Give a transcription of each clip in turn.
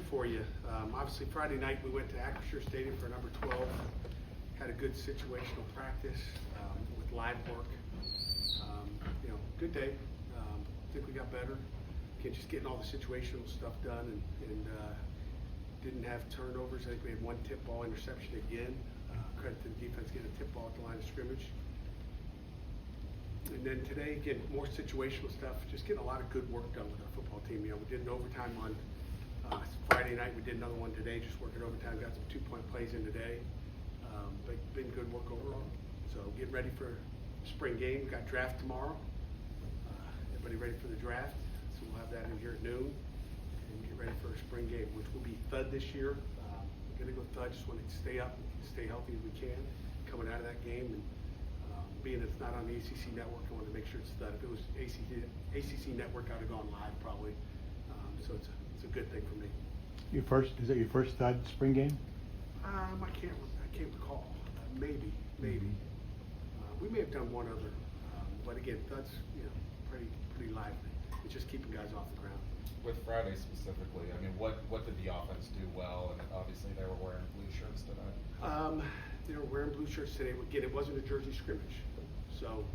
for you. Obviously, Friday night we went to Acrisure Stadium for number 12. Had a good situational practice with live work. Good day. I think we got better. Again, just getting all the situational stuff done and didn't have turnovers. I think we had one tip ball interception again. Credit to the defense getting a tip ball at the line of scrimmage. And then today, again, more situational stuff. Just getting a lot of good work done with our football team. We did an overtime on Friday night. We did another one today, just working overtime. Got some 2-point plays in today. But been good work overall. So getting ready for spring game. Got draft tomorrow. Everybody ready for the draft? So we'll have that in here at noon. And get ready for a spring game, which will be Thud this year. We're going to go Thud. Just want to stay up and stay healthy as we can coming out of that game. And being that it's not on the ACC network, I want to make sure it's Thud. If it was ACC network, I'd have gone live probably. So it's a good thing for me. Is that your first Thud spring game? I can't recall. Maybe. We may have done one other, but again, Thud's pretty lively. It's just keeping guys off the ground. With Friday specifically, I mean, what did the offense do well? And obviously they were wearing blue shirts tonight. They were wearing blue shirts today. Again, it wasn't a jersey scrimmage, so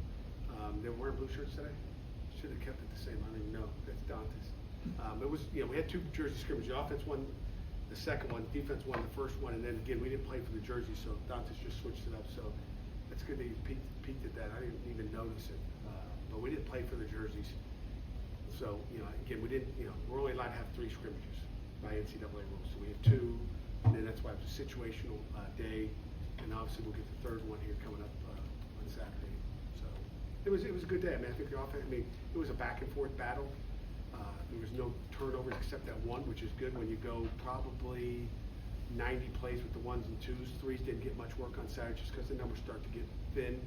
they were wearing blue shirts today. Should have kept it the same. I don't even know. That's Dante's. It was, we had 2 jersey scrimmages. The offense won the second one, defense won the first one, and then again, we didn't play for the jersey, so Dante's just switched it up. So it's good that Pete did that. I didn't even notice it, but we didn't play for the jerseys. So again, we didn't. We're only allowed to have 3 scrimmages by NCAA rules. So we have 2, and then that's why it was a situational day, and obviously we'll get the 3rd one here coming up on Saturday. So it was a good day. I mean, I think the offense. I mean, it was a back and forth battle. There was no turnovers except that one, which is good when you go probably 90 plays with the 1s and 2s. 3s didn't get much work on Saturday just because the numbers start to get thin.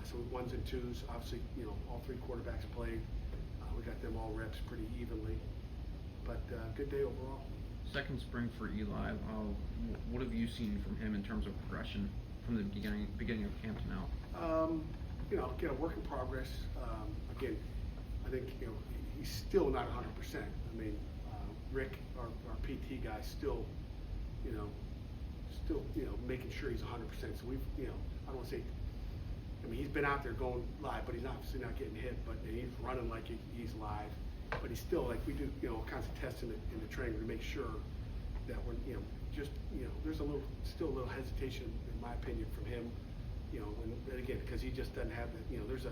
So with 1s and 2s, obviously, all 3 quarterbacks played. We got them all reps pretty evenly, but good day overall. Second spring for Eli. What have you seen from him in terms of progression from the beginning of camp to now? Again, a work in progress. Again, I think he's still not 100%. I mean, Rick, our PT guy, still making sure he's 100%. So we've, I don't want to say. I mean, he's been out there going live, but he's obviously not getting hit. But he's running like he's live. But he's still we do all kinds of testing in the training to make sure that we're there's still a little hesitation in my opinion from him. And again, because he just doesn't have the there's a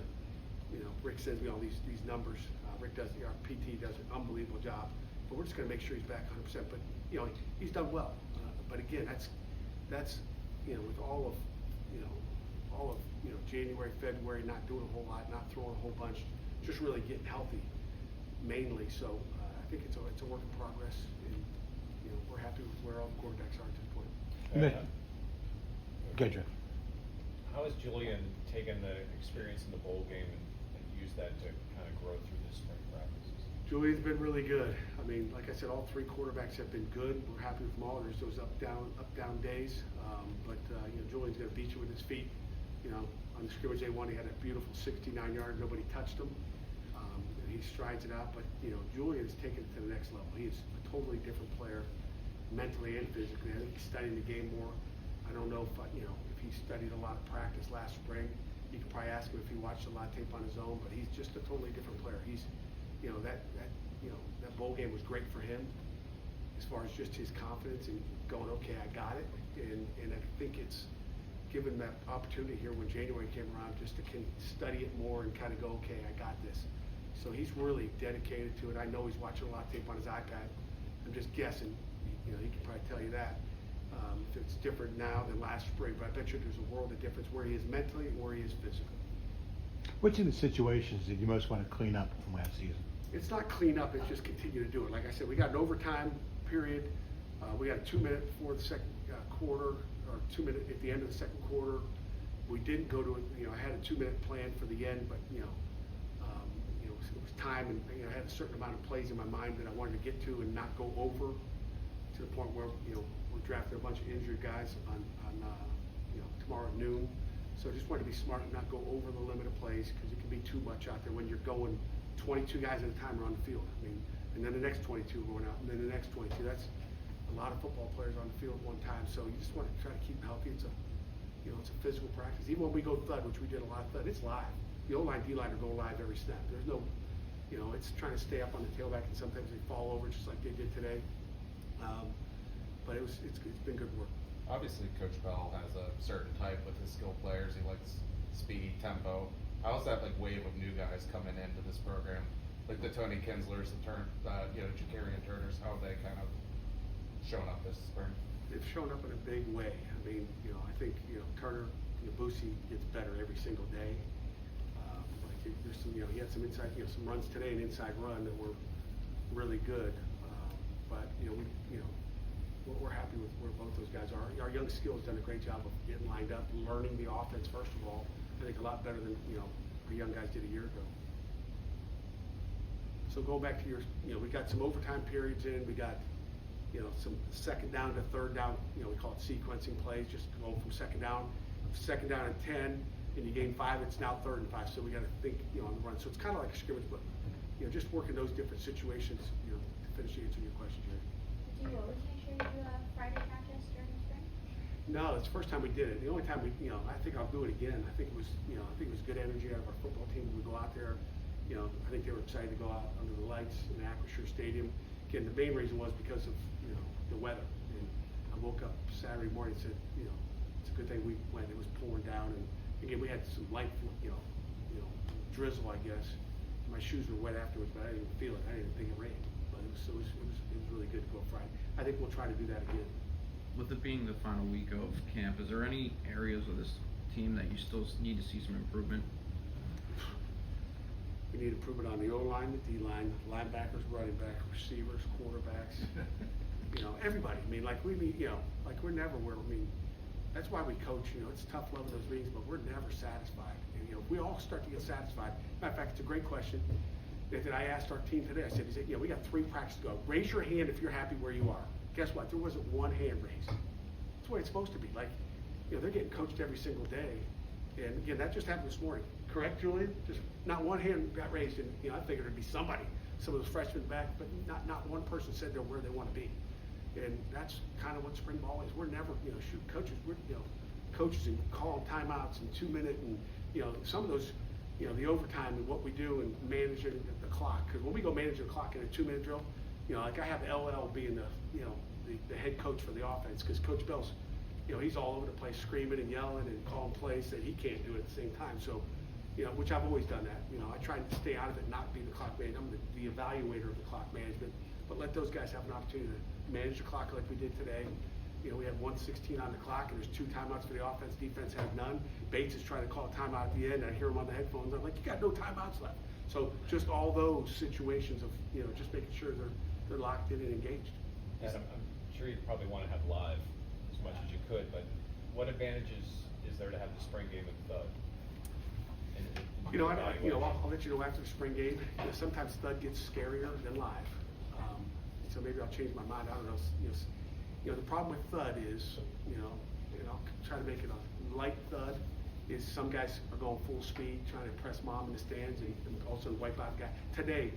Rick sends me all these numbers. Rick does our PT does an unbelievable job. But we're just going to make sure he's back 100%. But he's done well. But again, that's with all of January, February, not doing a whole lot, not throwing a whole bunch, just really getting healthy, mainly. So I think it's a work in progress, and we're happy with where all the quarterbacks are at this point. Good, Jeff. How has Julian taken the experience in the bowl game and used that to kind of grow through the spring practices? Julian's been really good. I mean, like I said, all 3 quarterbacks have been good. We're happy with them all. There's those up down days, but Julian's going to beat you with his feet. On the scrimmage day 1, he had a beautiful 69-yard. Nobody touched him. And he strides it out. But Julian's taken it to the next level. He is a totally different player, mentally and physically. I think he's studying the game more. I don't know if he studied a lot of practice last spring. You could probably ask him if he watched a lot of tape on his own. But he's just a totally different player. He's that bowl game was great for him as far as just his confidence and going, okay, I got it. And I think it's given that opportunity here when January came around just to study it more and kind of go, okay, I got this. So he's really dedicated to it. I know he's watching a lot of tape on his iPad. I'm just guessing. He can probably tell you that. If it's different now than last spring, but I bet you there's a world of difference where he is mentally and where he is physically. Which of the situations did you most want to clean up from last season? It's not clean up, it's just continue to do it. Like I said, we got an overtime period. We got a 2-minute before the second quarter, or 2 minute at the end of the second quarter. We didn't go to it. I had a 2-minute plan for the end, but it was time, and I had a certain amount of plays in my mind that I wanted to get to and not go over to the point where we're drafting a bunch of injured guys on tomorrow at noon. So I just wanted to be smart and not go over the limit of plays because it can be too much out there when you're going 22 guys at a time around the field. I mean, and then the next 22 going out, and then the next 22. That's a lot of football players on the field at one time. So you just want to try to keep them healthy. It's a physical practice. Even when we go thud, which we did a lot of thud, it's live. The O-line, D-line are going live every snap. There's no, it's trying to stay up on the tailback, and sometimes they fall over just like they did today. But it's been good work. Obviously, Coach Bell has a certain type with his skill players. He likes speed, tempo. How's that wave of new guys coming into this program? Like the Tony Kinslers, the Jacarian Turners, how have they kind of shown up this spring? They've shown up in a big way. I mean, I think, Turner, Boosie gets better every single day. There's some, he had some inside, some runs today, an inside run that were really good. But, we're happy with where both those guys are. Our young skills done a great job of getting lined up, learning the offense, first of all. I think a lot better than, our young guys did a year ago. So going back to your, we got some overtime periods in, we got, some second down to third down, we call it sequencing plays, just going from second down and 10, and you gain 5, it's now 3rd and 5. So we got to think, on the run. So it's kind of like a scrimmage, but, just working those different situations, to finish answering your question, Jerry. Do you always make sure you do a Friday practice during the spring? No, it's the first time we did it. The only time I think I'll do it again. I think it was, good energy out of our football team when we go out there. I think they were excited to go out under the lights in Acrisure Stadium. Again, the main reason was because of, the weather. And I woke up Saturday morning and said, it's a good thing we went. It was pouring down, and again, we had some light, drizzle, I guess. My shoes were wet afterwards, but I didn't even feel it. I didn't even think it rained. But it was really good to go Friday. I think we'll try to do that again. With it being the final week of camp, is there any areas of this team that you still need to see some improvement? We need improvement on the O-line, the D-line, linebackers, running back, receivers, quarterbacks. Everybody. I mean, we're never where. That's why we coach. It's tough loving those meetings, but we're never satisfied. And if we all start to get satisfied. Matter of fact, it's a great question that I asked our team today. I said, we got 3 practices to go. Raise your hand if you're happy where you are. Guess what? There wasn't one hand raised. That's the way it's supposed to be. They're getting coached every single day. And again, that just happened this morning. Correct, Julian? Just not one hand got raised, and I figured it'd be somebody, some of those freshmen back, but not one person said they're where they want to be. And that's kind of what spring ball is. We're never, coaches. We're, coaches and calling timeouts and 2-minute, and some of those, the overtime and what we do and managing the clock. Because when we go manage the clock in a 2-minute drill, I have LL being the head coach for the offense, because Coach Bell's, he's all over the place screaming and yelling and calling plays that he can't do at the same time. So, which I've always done that. I try to stay out of it, not be the clock manager. I'm the evaluator of the clock management, but let those guys have an opportunity to manage the clock like we did today. We had 1:16 on the clock, and there's 2 timeouts for the offense. Defense had none. Bates is trying to call a timeout at the end. I hear him on the headphones. I'm like, you got no timeouts left. So just all those situations of, just making sure they're locked in and engaged. And I'm sure you probably want to have live as much as you could, but what advantages is there to have the spring game with Thud? I'll let you know after the spring game. Sometimes Thud gets scarier than live. So maybe I'll change my mind. I don't know. The problem with Thud is, I'll try to make it a light Thud, is some guys are going full speed, trying to press mom in the stands and also wipe out the guy. Today,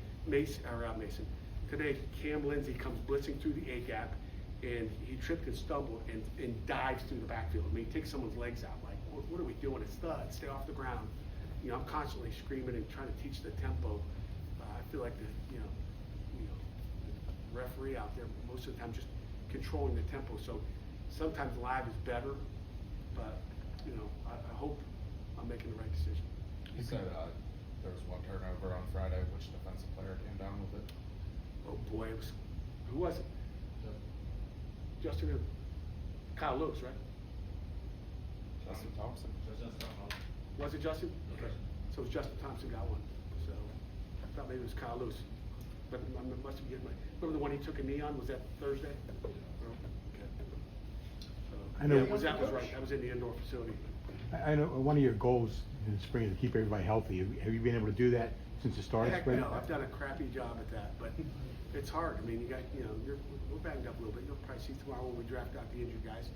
today Cam Lindsey comes blitzing through the A-gap, and he tripped and stumbled and dives through the backfield. He takes someone's legs out. Like, what are we doing? It's Thud. Stay off the ground. I'm constantly screaming and trying to teach the tempo. I feel like the referee out there most of the time just controlling the tempo. So sometimes live is better, but I hope I'm making the right decision. You said there was 1 turnover on Friday. Which defensive player came down with it? Oh boy, who was it? Justin, Kyle Lewis, right? Justin Thompson. Was it Justin? Okay. So it was Justin Thompson got one. So I thought maybe it was Kyle Lewis. But I must have getting remember the one he took a knee on? Was that Thursday? Okay. So, I know. that was right. That was in the indoor facility. I know one of your goals in the spring is to keep everybody healthy. Have you been able to do that since the start of spring? No, I've done a crappy job at that, but it's hard. I mean, you got, we're banged up a little bit. You'll probably see tomorrow when we draft out the injured guys.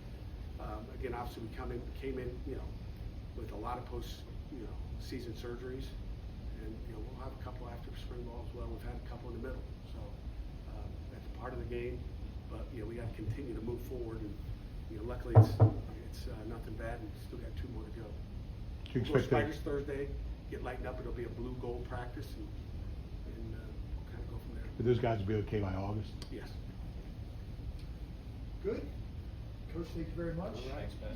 Again, obviously we came in, with a lot of season surgeries, and we'll have a couple after spring ball as well. We've had a couple in the middle, so part of the game, but, you know, we gotta continue to move forward, and, you know, luckily it's nothing bad, and still got 2 more to go. Do you We'll go expect that? Spiders Thursday, get lightened up, it'll be a blue gold practice, and kind of go from there. Those guys will be okay by August? Yes. Good. Coach, thank you very much. Thanks, Pat.